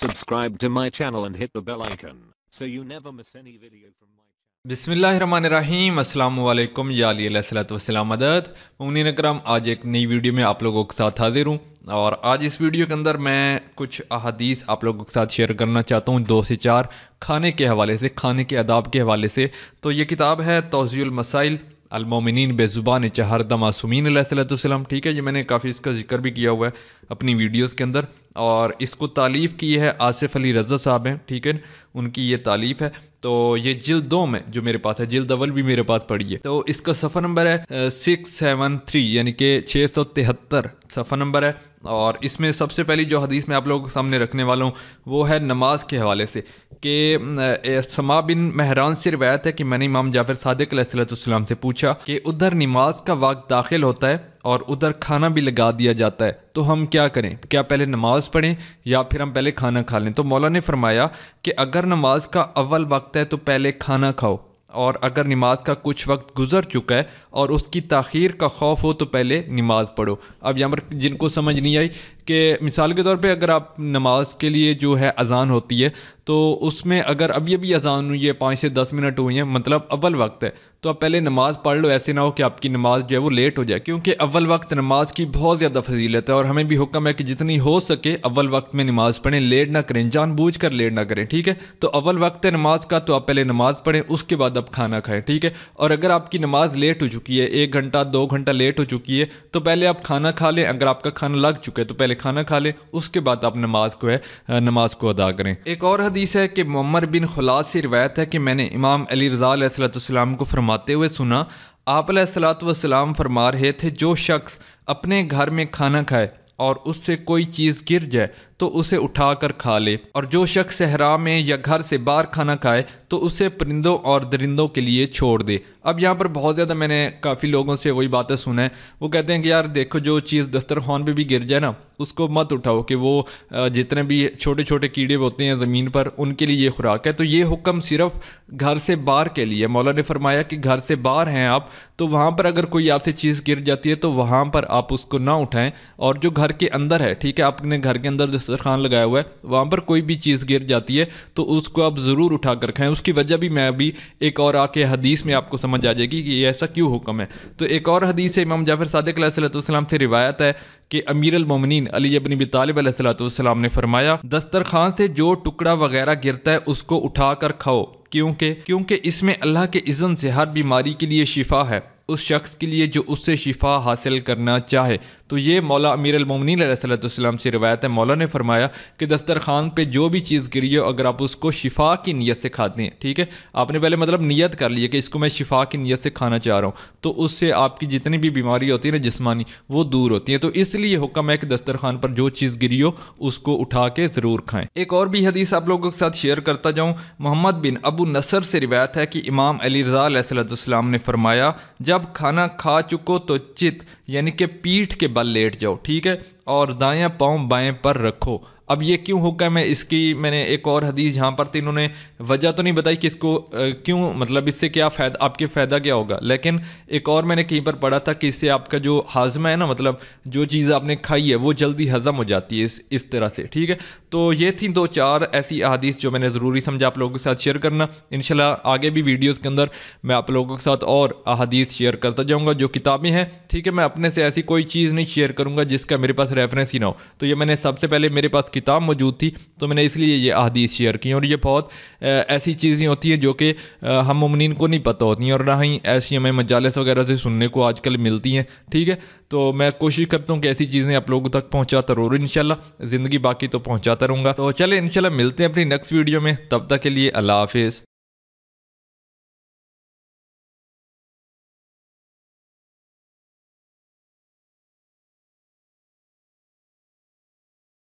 Subscribe to my channel and hit the bell icon so you never miss any video from my channel. बिस्मिल्लाहिर्रहमानिर्रहीम, अस्सलामु अलैकुम या अली अलैहिस्सलातु वस्सलाम मदद। मुमिनीन इकराम, आज एक नई वीडियो में आप लोगों के साथ हाजिर हूँ और आज इस वीडियो के अंदर मैं कुछ अहादीस आप लोगों के साथ शेयर करना चाहता हूँ 2 से 4 खाने के हवाले से, खाने के आदाब के हवाले से। तो ये किताब है तौज़ीउल मसाइल अल-मोमिनीन बेज़ुबान चहरदा मासूमीन अलैहिस्सलाम। ठीक है, ये मैंने काफ़ी इसका जिक्र भी किया हुआ है अपनी वीडियोस के अंदर और इसको तालीफ़ की है आसिफ अली रज़ा साहब हैं। ठीक है, उनकी ये तालीफ़ है। तो ये जिल्द 2 में जो मेरे पास है, जिल्द अव्वल भी मेरे पास पड़ी है। तो इसका सफ़ा नंबर है 673 यानी कि 673 सफ़ा नंबर है। और इसमें सबसे पहली जो हदीस मैं आप लोगों के सामने रखने वाला हूँ वो है नमाज के हवाले से कि समा बिन महरान से रिवायत है कि मैंने इमाम जाफ़र सादिक अलैहिस्सलाम से पूछा कि उधर नमाज का वक्त दाखिल होता है और उधर खाना भी लगा दिया जाता है, तो हम क्या करें? क्या पहले नमाज पढ़ें या फिर हम पहले खाना खा लें? तो मौला ने फरमाया कि अगर नमाज का अव्वल वक्त है तो पहले खाना खाओ, और अगर नमाज का कुछ वक्त गुजर चुका है और उसकी ताख़ीर का खौफ हो तो पहले नमाज पढ़ो। अब यहाँ पर जिनको समझ नहीं आई कि मिसाल के तौर पे अगर आप नमाज के लिए जो है अज़ान होती है तो उसमें अगर अभी अभी अज़ान हुई है 5 से 10 मिनट हुई हैं, मतलब अव्वल वक्त है, तो आप पहले नमाज़ पढ़ लो। ऐसे ना हो कि आपकी नमाज जो है वो लेट हो जाए, क्योंकि अव्वल वक्त नमाज की बहुत ज़्यादा फजीलत है और हमें भी हुक्म है कि जितनी हो सके अव्वल वक्त में नमाज पढ़ें, लेट ना करें, जानबूझकर लेट ना करें। ठीक है, तो अव्वल वक्त है नमाज का तो आप पहले नमाज पढ़ें, उसके बाद आप खाना खाएँ। ठीक है, और अगर आपकी नमाज लेट हो चुकी है, 1 घंटा 2 घंटा लेट हो चुकी है, तो पहले आप खाना खा लें। अगर आपका खाना लग चुका है तो पहले खाना खा लें, उसके बाद आप नमाज को अदा करें। एक और हदीस है कि मुअम्मर बिन खुलाद से रिवायत है कि मैंने इमाम अली रज़ा अलैहिस्सलाम को फरमाते हुए सुना, आप अलैहिस्सलाम फरमा रहे थे, जो शख्स अपने घर में खाना खाए और उससे कोई चीज़ गिर जाए तो उसे उठाकर खा ले, और जो शख्स सहरा में या घर से बाहर खाना खाए तो उसे परिंदों और दरिंदों के लिए छोड़ दे। अब यहाँ पर बहुत ज़्यादा मैंने काफ़ी लोगों से वही बातें सुना है, वो कहते हैं कि यार देखो, जो चीज़ दस्तरखान पे भी गिर जाए ना उसको मत उठाओ, कि वो जितने भी छोटे छोटे कीड़े होते हैं ज़मीन पर उनके लिए ये खुराक है। तो ये हुक्म सिर्फ घर से बाहर के लिए। मौला ने फरमाया कि घर से बाहर हैं आप, तो वहाँ पर अगर कोई आपसे चीज़ गिर जाती है तो वहाँ पर आप उसको ना उठाएँ, और जो घर के अंदर है, ठीक है, आपने घर के अंदर दस्तरखान लगाया हुआ है, वहाँ पर कोई भी चीज़ गिर जाती है तो उसको आप ज़रूर उठा कर खाएँ। उसकी वजह भी मैं अभी एक और आके हदीस में आपको समझ आ जाएगी कि ये ऐसा क्यों हुक्म है। तो एक और हदीस है इमाम जाफ़र सादिक अलैहिस्सलाम से रिवायत है कि अमीर अल-मोमिनीन अली इब्न अबी तालिब अलैहिस्सलाम ने फरमाया, दस्तरखान से जो टुकड़ा वगैरह गिरता है उसको उठा कर खाओ, क्योंकि इसमें अल्लाह के इज़्न से हर बीमारी के लिए शिफा है उस शख्स के लिए जो उससे शिफा हासिल करना चाहे। तो ये मौला अमीर अल-मोमिनीन अलैहिस्सलाम से रिवायत है। मौला ने फरमाया कि दस्तरखान पे जो भी चीज़ गिरी हो, अगर आप उसको शिफा की नीयत से खाते हैं, ठीक है, आपने पहले मतलब नीयत कर ली है कि इसको मैं शिफा की नीयत से खाना चाह रहा हूँ, तो उससे आपकी जितनी भी बीमारी होती है ना जिस्मानी, वो दूर होती है। तो इसलिए हुक्म है कि दस्तरखान पर जो चीज़ गिरी हो उसको उठा के ज़रूर खाएँ। एक और भी हदीस आप लोगों के साथ शेयर करता जाऊँ। मोहम्मद बिन अबू नसर से रिवायत है कि इमाम अली रज़ा अलैहिस्सलाम ने फरमाया, जब खाना खा चुको तो चित यानी कि पीठ के बल लेट जाओ, ठीक है, और दायां पाँव बाएं पर रखो। अब ये क्यों हुक्म है, इसकी मैंने एक और हदीस यहाँ पर तो इन्होंने वजह तो नहीं बताई कि इसको क्यों, मतलब इससे क्या फ़ायदा, आपके फ़ायदा क्या होगा, लेकिन एक और मैंने कहीं पर पढ़ा था कि इससे आपका जो हाजमा है ना, मतलब जो चीज़ आपने खाई है वो जल्दी हज़म हो जाती है इस तरह से। ठीक है, तो ये थी 2-4 ऐसी अहादीस जो मैंने ज़रूरी समझा आप लोगों के साथ शेयर करना। इंशाल्लाह आगे भी वीडियोज़ के अंदर मैं आप लोगों के साथ और अहादीस शेयर करता जाऊँगा। जो किताबें हैं, ठीक है, मैं अपने से ऐसी कोई चीज़ नहीं शेयर करूँगा जिसका मेरे पास रेफरेंस ही ना हो। तो ये मैंने सबसे पहले मेरे पास किताब मौजूद थी तो मैंने इसलिए ये अहादीस शेयर की, और ये बहुत ऐसी चीज़ें होती हैं जो कि हम मुमिनीन को नहीं पता होती हैं, और ना ही ऐसी हमें मजालिस वगैरह से सुनने को आजकल मिलती हैं। ठीक है, तो मैं कोशिश करता हूँ कि ऐसी चीज़ें आप लोगों तक पहुँचाता रहूँ इंशाल्लाह, ज़िंदगी बाकी तो पहुँचाता रहूँगा। तो चले इंशाल्लाह मिलते हैं अपनी नेक्स्ट वीडियो में, तब तक के लिए अल्लाह हाफिज़।